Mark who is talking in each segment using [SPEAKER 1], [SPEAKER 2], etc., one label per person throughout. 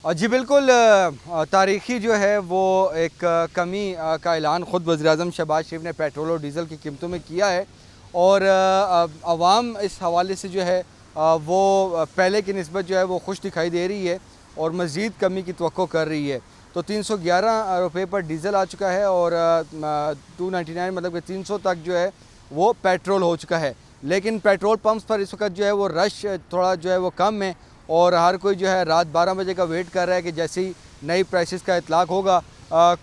[SPEAKER 1] जी बिल्कुल तारीख़ी जो है वो एक कमी का ऐलान ख़ुद वज़ीर-ए-आज़म शहबाज शरीफ ने पेट्रोल और डीज़ल की कीमतों में किया है और आवाम इस हवाले से जो है वो पहले की निस्बत जो है वो खुश दिखाई दे रही है और मज़ीद कमी की तवक्को कर रही है। तो 311 रुपये पर डीज़ल आ चुका है और 299 मतलब कि 300 तक जो है वो पेट्रोल हो चुका है। लेकिन पेट्रोल पंप्स पर इस वक्त जो है वो रश थोड़ा जो है वो कम है और हर कोई जो है रात 12 बजे का वेट कर रहा है कि जैसे ही नई प्राइसेस का इतलाक़ होगा।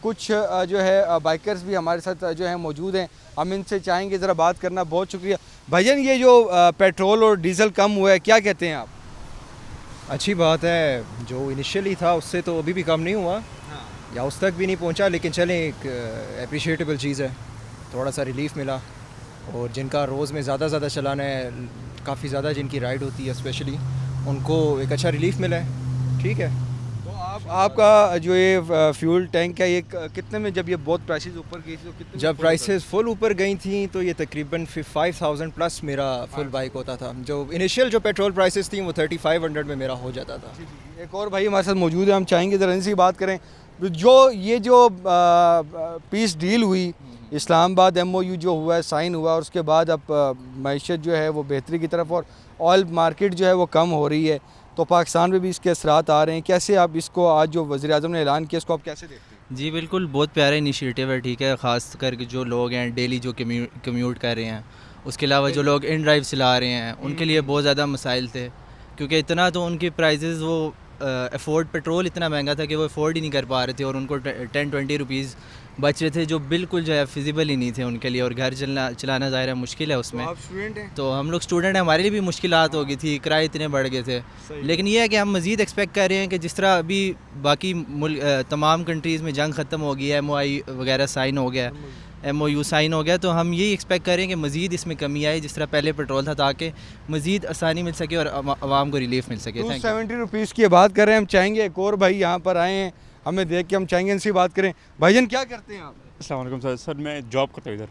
[SPEAKER 1] कुछ जो है बाइकर्स भी हमारे साथ जो है मौजूद हैं, हम इनसे चाहेंगे ज़रा बात करना। बहुत शुक्रिया भाईजान, ये जो पेट्रोल और डीज़ल कम हुआ है क्या कहते हैं आप?
[SPEAKER 2] अच्छी बात है, जो इनिशियली था उससे तो अभी भी कम नहीं हुआ।
[SPEAKER 1] हाँ।
[SPEAKER 2] या उस तक भी नहीं पहुंचा, लेकिन चलें एक अप्रिशिएटेबल चीज़ है, थोड़ा सा रिलीफ मिला। और जिनका रोज़ में ज़्यादा चलाना है, काफ़ी ज़्यादा जिनकी राइड होती है स्पेशली, उनको एक अच्छा रिलीफ मिला है। ठीक है।
[SPEAKER 1] तो आपका जो ये फ्यूल टैंक है ये कितने में, जब ये बहुत प्राइसेस ऊपर गई थी तो कितने
[SPEAKER 2] जब प्राइसेस फुल ऊपर गई थी तो ये तकरीबन 5000 प्लस मेरा फुल बाइक होता था। जो इनिशियल जो पेट्रोल प्राइसेस थी वो 3500 में मेरा हो जाता था।
[SPEAKER 1] एक और भाई हमारे साथ मौजूद है, हम चाहेंगे ज़रा इनसे बात करें। जो पीस डील हुई, इस्लामाबाद MOU जो हुआ है, साइन हुआ और उसके बाद अब मईशत जो है वो बेहतरी की तरफ और ऑयल मार्केट जो है वो कम हो रही है, तो पाकिस्तान में भी इसके असरात आ रहे हैं। कैसे आप इसको, आज जो वज़ीर-ए-आज़म ने ऐलान किया, इसको आप कैसे देखते हैं?
[SPEAKER 3] जी बिल्कुल, बहुत प्यारा इनिशिएटिव है। ठीक है, ख़ास करके जो लोग हैं डेली जो कम्यूट कर रहे हैं, उसके अलावा जो लोग इन ड्राइव चला रहे हैं, उनके लिए बहुत ज़्यादा मसाइल थे, क्योंकि इतना तो उनकी प्राइसेस वो अफोर्ड, पेट्रोल इतना महंगा था कि वो अफोर्ड ही नहीं कर पा रहे थे और उनको 10-20 रुपीज़ बच रहे थे, जो बिल्कुल जो है फिजिबल ही नहीं थे उनके लिए। और घर चलाना ज़ाहिर है मुश्किल है उसमें।
[SPEAKER 1] तो आप स्टूडेंट हैं?
[SPEAKER 3] तो हम लोग स्टूडेंट हैं, हमारे लिए भी मुश्किलात हो गई थी, किराए इतने बढ़ गए थे। लेकिन ये है कि हम मज़ीद एक्सपेक्ट कर रहे हैं कि जिस तरह अभी बाकी तमाम कंट्रीज़ में जंग ख़त्म हो गई है, MOI वगैरह साइन हो गया, MOU साइन हो गया, तो हम यही एक्सपेक्ट करें कि मज़ीद इसमें कमी आए जिस तरह पहले पेट्रोल था, ताकि मज़ीद आसानी मिल सके और आवाम को रिलीफ मिल सके।
[SPEAKER 1] 270 रुपीज़ की बात कर रहे हैं, हम चाहेंगे एक और भाई यहाँ पर आए हैं, हमें देख के हम चाहेंगे इनसे बात करें। भाईजान क्या करते हैं आप?
[SPEAKER 4] अस्सलाम वालेकुम सर, मैं जॉब करता हूँ इधर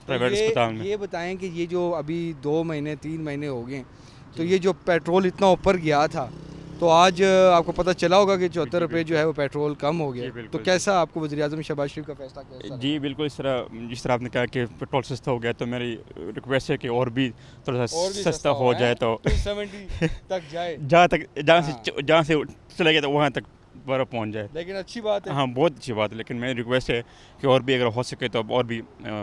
[SPEAKER 4] प्राइवेट अस्पताल में।
[SPEAKER 1] ये बताएं कि ये जो अभी 2 महीने 3 महीने हो गए, तो ये जो पेट्रोल इतना ऊपर गया था, तो आज आपको पता चला होगा कि 74 रुपये जो है वो पेट्रोल कम हो गया। तो कैसा आपको वज़ीर-ए-आज़म शहबाज शरीफ का फैसला कैसा?
[SPEAKER 4] जी बिल्कुल, जिस तरह आपने कहा कि पेट्रोल सस्ता हो गया, तो मेरी रिक्वेस्ट है कि और भी थोड़ा सा सस्ता हो जाए, तो
[SPEAKER 1] 270 तक जाए,
[SPEAKER 4] जहाँ से चला गया तो वहाँ तक बर्फ़ पहुँच जाए।
[SPEAKER 1] लेकिन अच्छी बात है।
[SPEAKER 4] हाँ, बहुत अच्छी बात है, लेकिन मेरी रिक्वेस्ट है कि और भी अगर हो सके तो अब और भी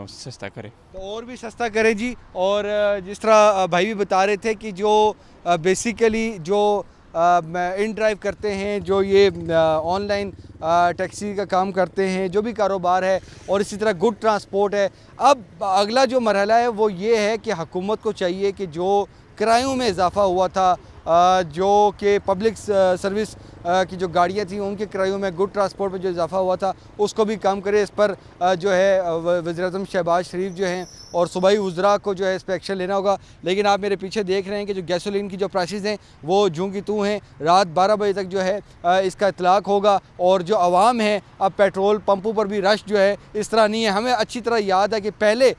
[SPEAKER 4] सस्ता करें।
[SPEAKER 1] तो और भी सस्ता करें जी। और जिस तरह भाई भी बता रहे थे कि जो बेसिकली जो इन ड्राइव करते हैं, जो ये ऑनलाइन टैक्सी का काम करते हैं, जो भी कारोबार है, और इसी तरह गुड ट्रांसपोर्ट है, अब अगला जो मरहला है वो ये है कि हुकूमत को चाहिए कि जो किरायों में इजाफ़ा हुआ था, जो कि पब्लिक सर्विस की जो गाड़ियाँ थी उनके किरायों में, गुड ट्रांसपोर्ट में जो इजाफ़ा हुआ था उसको भी कम करे। इस पर जो है वज़ीर-ए-आज़म शहबाज शरीफ जो हैं और सूबाई वज़रा को जो है इस पर एक्शन लेना होगा। लेकिन आप मेरे पीछे देख रहे हैं कि जो गैसोलीन की जो प्राइसेस हैं वो जूं की तूं हैं। रात 12 बजे तक जो है इसका इतलाक़ होगा और जो आवाम है, अब पेट्रोल पंपों पर भी रश जो है इस तरह नहीं है। हमें अच्छी तरह याद है कि पहले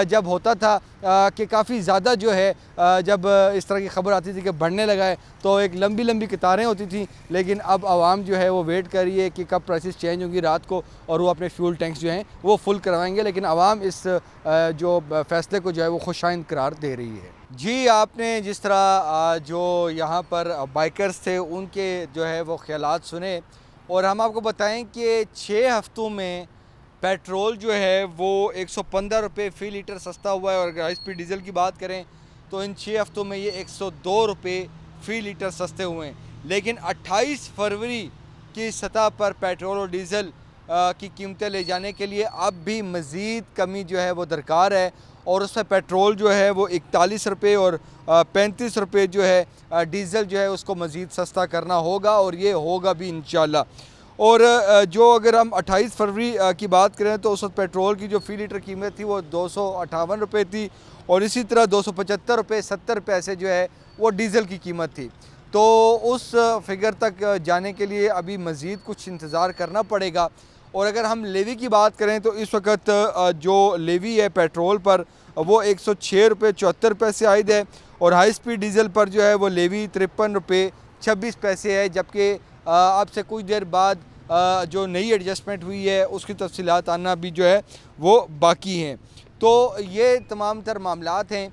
[SPEAKER 1] जब होता था कि काफ़ी ज़्यादा जो है जब इस तरह की खबर आती थी कि बढ़ने लगा है, तो एक लंबी लंबी कतारें होती थी। लेकिन अब आवाम जो है वो वेट कर रही है कि कब प्राइसेस चेंज होंगी रात को और वो अपने फ्यूल टैंक्स जो हैं वो फुल करवाएंगे। लेकिन आवाम इस जो फ़ैसले को जो है वो खुशाइंद करार दे रही है। जी, आपने जिस तरह जो यहाँ पर बाइकर्स थे उनके जो है वो ख्यालात सुने, और हम आपको बताएं कि 6 हफ्तों में पेट्रोल जो है वो 115 रुपये फ़ी लीटर सस्ता हुआ है, और हाई स्पीड डीज़ल की बात करें तो इन 6 हफ्तों में ये 102 रुपये फ़ी लीटर सस्ते हुए हैं। लेकिन 28 फरवरी की सतह पर पेट्रोल और डीज़ल की कीमतें ले जाने के लिए अब भी मज़ीद कमी जो है वो दरकार है, और उसमें पेट्रोल जो है वो 41 रुपये और 35 रुपये जो है डीज़ल जो है उसको मज़ीद सस्ता करना होगा, और ये होगा भी इंशाल्लाह। और जो अगर हम 28 फरवरी की बात करें तो उस वक्त पेट्रोल की जो फ़ी लीटर कीमत थी वो 258 रुपये थी, और इसी तरह 275 रुपये 70 पैसे जो है वो डीज़ल की कीमत थी। तो उस फिगर तक जाने के लिए अभी मज़ीद कुछ इंतज़ार करना पड़ेगा। और अगर हम लेवी की बात करें तो इस वक्त जो लेवी है पेट्रोल पर वो 106 रुपये 74 पैसे आयद है, और हाई स्पीड डीज़ल पर जो है वो लेवी 53 रुपये 26 पैसे है, जबकि अब से कुछ देर बाद जो नई एडजस्टमेंट हुई है उसकी तफसीलात आना भी जो है वो बाकी हैं। तो ये तमाम तर मामलात हैं,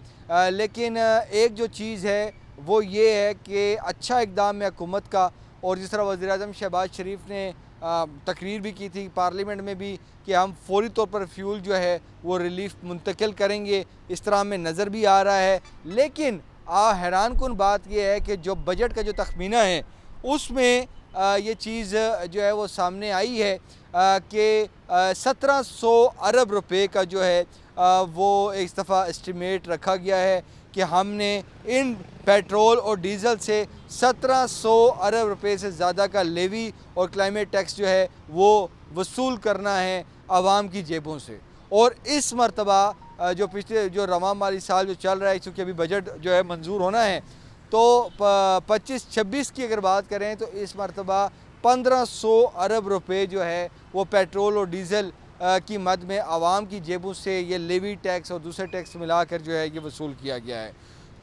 [SPEAKER 1] लेकिन एक जो चीज़ है वो ये है कि अच्छा इक़दाम है हुकूमत का, और जिस तरह वज़ीर-ए-आज़म शहबाज शरीफ ने तकरीर भी की थी पार्लियामेंट में भी कि हम फौरी तौर पर फ्यूल जो है वो रिलीफ मुंतकिल करेंगे, इस तरह हमें नज़र भी आ रहा है। लेकिन हैरान कुन बात यह है कि जो बजट का जो तखमीना है उसमें ये चीज़ जो है वो सामने आई है कि 1700 अरब रुपए का जो है वो इस दफ़ा एस्टिमेट रखा गया है कि हमने इन पेट्रोल और डीज़ल से 1700 अरब रुपए से ज़्यादा का लेवी और क्लाइमेट टैक्स जो है वो वसूल करना है आवाम की जेबों से। और इस मरतबा जो पिछले जो रवां माली साल जो चल रहा है, चूँकि अभी बजट जो है मंजूर होना है, तो 25-26 की अगर बात करें तो इस मरतबा 1500 अरब रुपए जो है वो पेट्रोल और डीज़ल की मद में आवाम की जेबों से ये लेवी टैक्स और दूसरे टैक्स मिलाकर जो है ये वसूल किया गया है।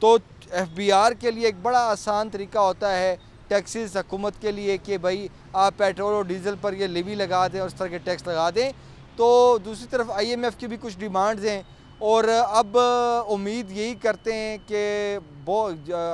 [SPEAKER 1] तो FBR के लिए एक बड़ा आसान तरीका होता है टैक्सेस हुकूमत के लिए कि भाई आप पेट्रोल और डीज़ल पर ये लेवी लगा दें और इस तरह के टैक्स लगा दें। तो दूसरी तरफ IMF की भी कुछ डिमांड्स हैं, और अब उम्मीद यही करते हैं कि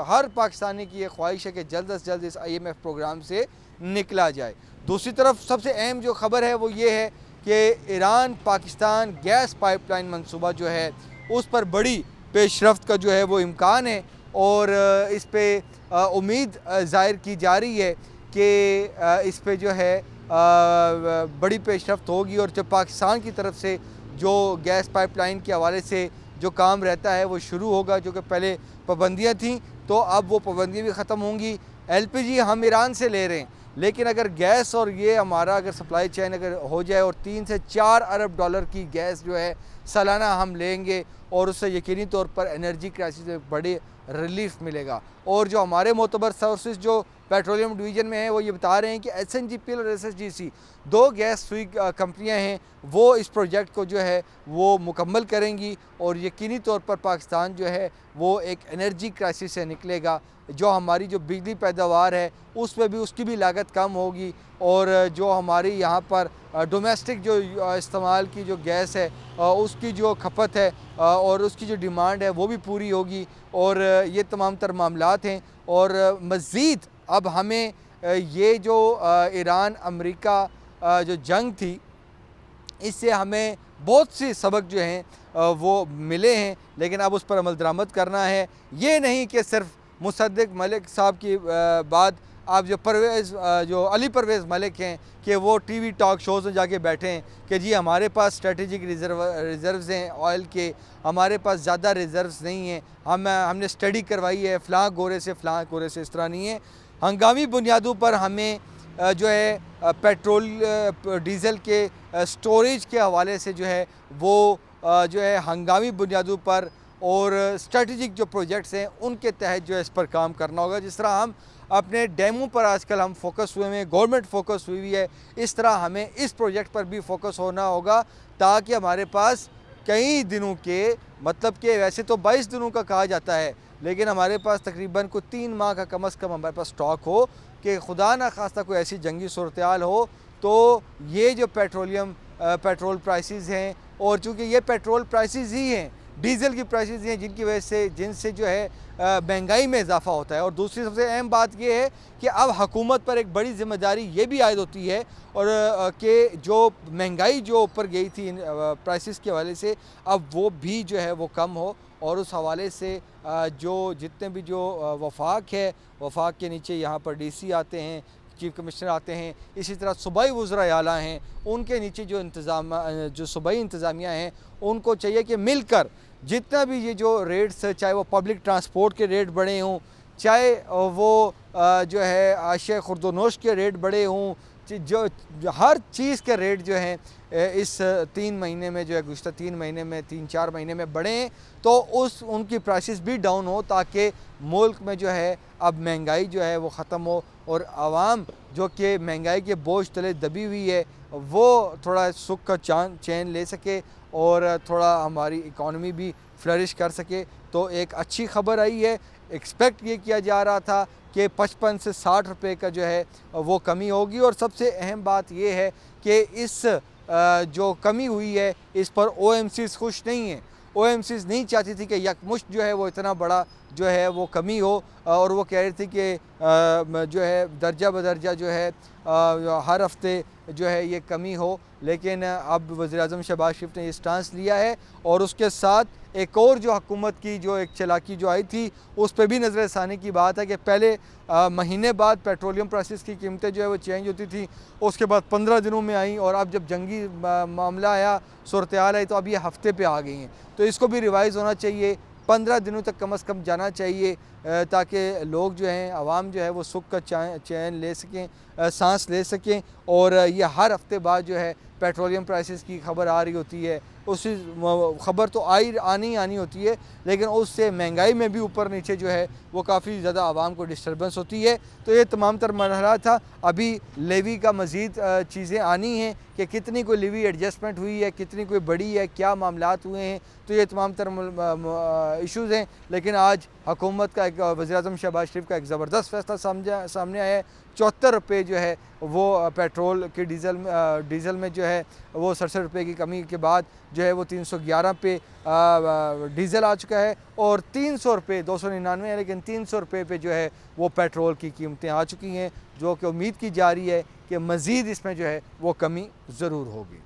[SPEAKER 1] हर पाकिस्तानी की ये ख्वाहिश है कि जल्द से जल्द इस IMF प्रोग्राम से निकला जाए। दूसरी तरफ सबसे अहम जो ख़बर है वो ये है कि ईरान पाकिस्तान गैस पाइपलाइन मंसूबा जो है उस पर बड़ी पेशरफ्त का जो है वो इम्कान है, और इस पे उम्मीद ज़ाहिर की जा रही है कि इस पे जो है बड़ी पेशरफ्त होगी, और जब पाकिस्तान की तरफ से जो गैस पाइपलाइन के हवाले से जो काम रहता है वो शुरू होगा, जो कि पहले पाबंदियाँ थीं तो अब वो पाबंदियाँ भी ख़त्म होंगी। LPG हम ईरान से ले रहे हैं, लेकिन अगर गैस और ये हमारा अगर सप्लाई चेन अगर हो जाए और 3 से 4 अरब डॉलर की गैस जो है सालाना हम लेंगे, और उससे यकीनी तौर पर एनर्जी क्राइसिस में बड़े रिलीफ मिलेगा। और जो हमारे मोतबर सोर्सेज जो पेट्रोलियम डिवीज़न में है वो ये बता रहे हैं कि SNGPL और SSGC 2 गैस सुई कंपनियां हैं, वो इस प्रोजेक्ट को जो है वो मुकम्मल करेंगी, और यकीनी तौर पर पाकिस्तान जो है वो एक एनर्जी क्राइसिस से निकलेगा। जो हमारी जो बिजली पैदावार है उसमें भी उसकी भी लागत कम होगी, और जो हमारी यहाँ पर डोमेस्टिक जो इस्तेमाल की जो गैस है उसकी जो खपत है और उसकी जो डिमांड है वो भी पूरी होगी। और ये तमाम तर मामलात हैं। और मज़ीद अब हमें ये जो ईरान अमेरिका जो जंग थी इससे हमें बहुत से सबक जो हैं वो मिले हैं, लेकिन अब उस पर अमल दरामद करना है। ये नहीं कि सिर्फ मुसद्दिक मलिक साहब की बाद आप जो अली परवेज़ मलिक हैं कि वो TV टॉक शोज़ में जाके बैठे हैं कि जी हमारे पास स्ट्रेटेजिक रिज़र्व्स हैं ऑयल के, हमारे पास ज़्यादा रिज़र्व्स नहीं हैं, हमने स्टडी करवाई है फ़लाँ गोरे से, इस तरह नहीं है। हंगामी बुनियादों पर हमें जो है पेट्रोल डीज़ल के स्टोरेज के हवाले से जो है वो जो है हंगामी बुनियादों पर और स्ट्रेटजिक जो प्रोजेक्ट्स हैं उनके तहत जो है इस पर काम करना होगा। जिस तरह हम अपने डैमों पर आजकल हम फोकस हुए हैं, गवर्नमेंट फोकस हुई है, इस तरह हमें इस प्रोजेक्ट पर भी फोकस होना होगा, ताकि हमारे पास कई दिनों के, मतलब कि वैसे तो 22 दिनों का कहा जाता है, लेकिन हमारे पास तकरीबन को 3 माह का कम अज़ कम हमारे पास स्टॉक हो कि खुदा ना खास्ता कोई ऐसी जंगी सूरत हाल हो तो ये जो पेट्रोल प्राइसेस हैं, और चूँकि ये पेट्रोल प्राइसेस ही हैं, डीज़ल की प्राइसेस हैं जिनकी वजह से जिनसे जो है महंगाई में इजाफा होता है। और दूसरी सबसे अहम बात ये है कि अब हुकूमत पर एक बड़ी ज़िम्मेदारी ये भी आयद होती है और कि जो महंगाई जो ऊपर गई थी प्राइसेस के हवाले से, अब वो भी जो है वो कम हो, और उस हवाले से जो जितने भी जो वफाक के नीचे यहाँ पर DC आते हैं, चीफ कमिश्नर आते हैं, इसी तरह सूबाई वज़राए आला हैं, उनके नीचे जो सूबाई इंतज़ामिया हैं उनको चाहिए कि मिलकर जितना भी ये जो रेट्स, चाहे वो पब्लिक ट्रांसपोर्ट के रेट बढ़े हों, चाहे वो जो है आशिया खुर्दोनोश के रेट बढ़े हों, जो हर चीज़ के रेट जो हैं इस 3 महीने में जो है गुज़श्ता 3 महीने में 3-4 महीने में बढ़े हैं, तो उनकी प्राइसेस भी डाउन हो, ताकि मुल्क में जो है अब महंगाई जो है वो ख़त्म हो और आवाम जो कि महंगाई के बोझ तले दबी हुई है वो थोड़ा सुख का चैन ले सके और थोड़ा हमारी इकॉनमी भी फ्लरिश कर सके। तो एक अच्छी ख़बर आई है। एक्सपेक्ट ये किया जा रहा था कि 55 से 60 रुपए का जो है वो कमी होगी। और सबसे अहम बात ये है कि इस जो कमी हुई है इस पर OMCs खुश नहीं है। OMCs नहीं चाहती थी कि यकमुश्त जो है वो इतना बड़ा जो है वो कमी हो, और वो कह रही थी कि जो है दर्जा बदर्जा जो है हर हफ्ते जो है ये कमी हो। लेकिन अब वज़ीर-ए-आज़म शहबाज शरीफ ने ये स्टांस लिया है, और उसके साथ एक और जो हुकूमत की जो एक चालाकी जो आई थी उस पर भी नज़र की बात है कि पहले महीने बाद पेट्रोलियम प्राइसेस की कीमतें जो है वो चेंज होती थी, उसके बाद 15 दिनों में आई, और अब जब जंगी मामला आया, सूरत हाल आई, तो अब ये हफ्ते पे आ गई हैं। तो इसको भी रिवाइज़ होना चाहिए, 15 दिनों तक कम से कम जाना चाहिए, ताकि लोग जो हैं आवाम जो है वो सुख का चैन ले सकें, सांस ले सकें। और ये हर हफ्ते बाद जो है पेट्रोलियम प्राइसेस की खबर आ रही होती है, उसी ख़बर तो आनी होती है, लेकिन उससे महंगाई में भी ऊपर नीचे जो है वो काफ़ी ज़्यादा आवाम को डिस्टर्बेंस होती है। तो ये तमाम तर मरहला था। अभी लेवी का मज़ीद चीज़ें आनी हैं कि कितनी कोई लेवी एडजस्टमेंट हुई है, कितनी कोई बड़ी है, क्या मामलात हुए हैं, तो ये तमाम तर इशूज़ हैं। लेकिन आज हुकूमत का एक वज़ीर-ए-आज़म शहबाज शरीफ का एक ज़बरदस्त फैसला सामने आया है। 74 रुपये जो है वो पेट्रोल के डीज़ल में जो है वो 67 रुपये की कमी के बाद जो है वो 311 पे डीज़ल आ चुका है, और 300 रुपये 299 है, लेकिन 300 रुपये पे जो है वो पेट्रोल की कीमतें आ चुकी हैं, जो कि उम्मीद की जा रही है कि मज़ीद इसमें जो है वो कमी ज़रूर होगी।